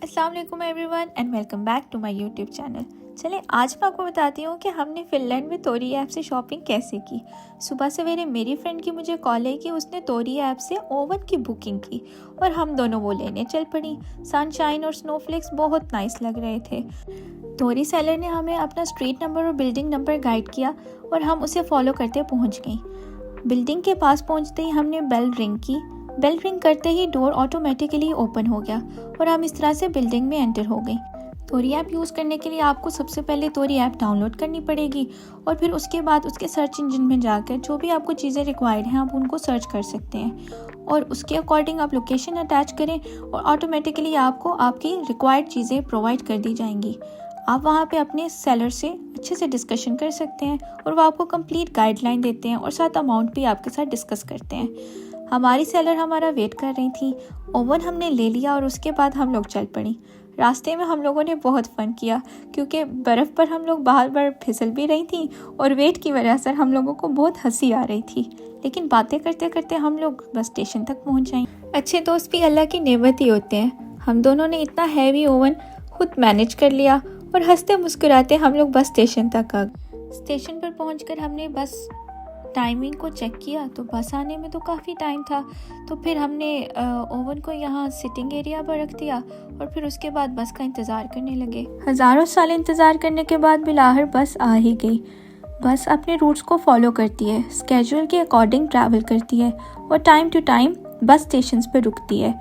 अस्सलाम वालेकुम everyone and welcome back to my YouTube channel. चलें आज मैं आपको बताती हूँ कि हमने फ़िनलैंड में तोरी ऐप से शॉपिंग कैसे की। सुबह सवेरे मेरी फ्रेंड की मुझे कॉल आई कि उसने तोरी ऐप से ओवन की बुकिंग की और हम दोनों वो लेने चल पड़ी। सनशाइन और स्नोफ्लेक्स बहुत नाइस लग रहे थे। तोरी सेलर ने हमें अपना स्ट्रीट नंबर और बिल्डिंग नंबर गाइड किया और हम उसे फॉलो करते पहुँच गई। बिल्डिंग के पास पहुँचते ही हमने बेल रिंग की। बेल रिंग करते ही डोर ऑटोमेटिकली ओपन हो गया और हम इस तरह से बिल्डिंग में एंटर हो गई। तोरी ऐप यूज़ करने के लिए आपको सबसे पहले तोरी ऐप डाउनलोड करनी पड़ेगी और फिर उसके बाद उसके सर्च इंजन में जाकर जो भी आपको चीज़ें रिक्वायर्ड हैं आप उनको सर्च कर सकते हैं और उसके अकॉर्डिंग आप लोकेशन अटैच करें और ऑटोमेटिकली आपको आपकी रिक्वायर्ड चीज़ें प्रोवाइड कर दी जाएंगी। आप वहाँ पे अपने सेलर से अच्छे से डिस्कशन कर सकते हैं और वो आपको कंप्लीट गाइडलाइन देते हैं और साथ अमाउंट भी आपके साथ डिस्कस करते हैं। हमारी सेलर हमारा वेट कर रही थी। ओवन हमने ले लिया और उसके बाद हम लोग चल पड़ी। रास्ते में हम लोगों ने बहुत फ़न किया क्योंकि बर्फ़ पर हम लोग बार बार फिसल भी रही थी और वेट की वजह से हम लोगों को बहुत हंसी आ रही थी। लेकिन बातें करते करते हम लोग बस स्टेशन तक पहुंच जाएं। अच्छे दोस्त भी अल्लाह की नेमत ही होते हैं। हम दोनों ने इतना हैवी ओवन खुद मैनेज कर लिया और हंसते मुस्कुराते हम लोग बस स्टेशन तक आ गए। स्टेशन पर पहुंचकर हमने बस टाइमिंग को चेक किया तो बस आने में तो काफ़ी टाइम था, तो फिर हमने ओवन को यहाँ सिटिंग एरिया पर रख दिया और फिर उसके बाद बस का इंतज़ार करने लगे। हज़ारों साल इंतज़ार करने के बाद बिलाहर बस आ ही गई। बस अपने रूट्स को फॉलो करती है, स्केड्यूल के अकॉर्डिंग ट्रैवल करती है और time to time bus station पर रुकती है।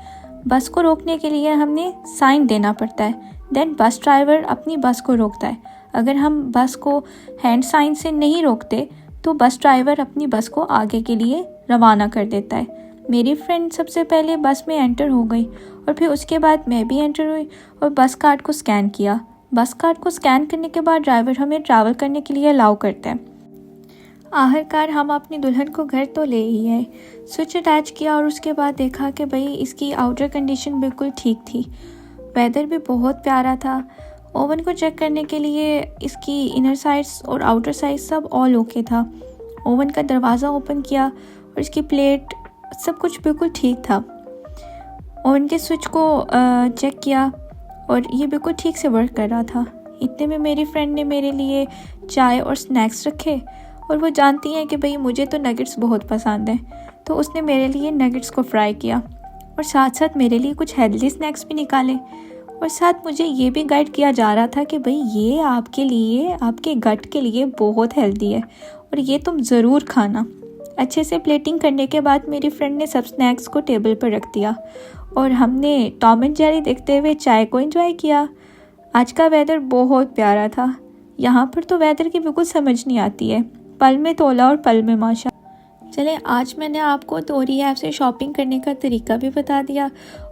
बस को रोकने के लिए हमने साइन देना पड़ता है, देन बस ड्राइवर अपनी बस को रोकता है। अगर हम बस को हैंड साइन से नहीं रोकते तो बस ड्राइवर अपनी बस को आगे के लिए रवाना कर देता है। मेरी फ्रेंड सबसे पहले बस में एंटर हो गई और फिर उसके बाद मैं भी एंटर हुई और बस कार्ड को स्कैन किया। बस कार्ड को स्कैन करने के बाद ड्राइवर हमें ट्रैवल करने के लिए अलाउ करता है। आखिरकार हम अपनी दुल्हन को घर तो ले ही आए। स्विच अटैच किया और उसके बाद देखा कि भाई इसकी आउटर कंडीशन बिल्कुल ठीक थी। वेदर भी बहुत प्यारा था। ओवन को चेक करने के लिए इसकी इनर साइड्स और आउटर साइड सब ऑल ओके था। ओवन का दरवाज़ा ओपन किया और इसकी प्लेट सब कुछ बिल्कुल ठीक था। ओवन के स्विच को चेक किया और ये बिल्कुल ठीक से वर्क कर रहा था। इतने में मेरी फ्रेंड ने मेरे लिए चाय और स्नैक्स रखे और वो जानती हैं कि भाई मुझे तो नगेट्स बहुत पसंद हैं, तो उसने मेरे लिए नगेट्स को फ्राई किया और साथ साथ मेरे लिए कुछ हेल्दी स्नैक्स भी निकाले और साथ मुझे ये भी गाइड किया जा रहा था कि भाई ये आपके लिए, आपके गट के लिए बहुत हेल्दी है और ये तुम ज़रूर खाना। अच्छे से प्लेटिंग करने के बाद मेरी फ्रेंड ने सब स्नैक्स को टेबल पर रख दिया और हमने टॉम एंड जेरी देखते हुए चाय को एंजॉय किया। आज का वेदर बहुत प्यारा था। यहाँ पर तो वेदर की बिल्कुल समझ नहीं आती है, पल में तोला और पल में माशा। चलें आज मैंने आपको तोरी ऐप से शॉपिंग करने का तरीका भी बता दिया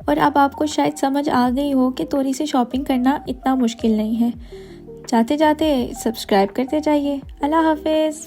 और अब आपको शायद समझ आ गई हो कि तोरी से शॉपिंग करना इतना मुश्किल नहीं है। जाते जाते सब्सक्राइब करते जाइए। अल्लाह हाफिज़।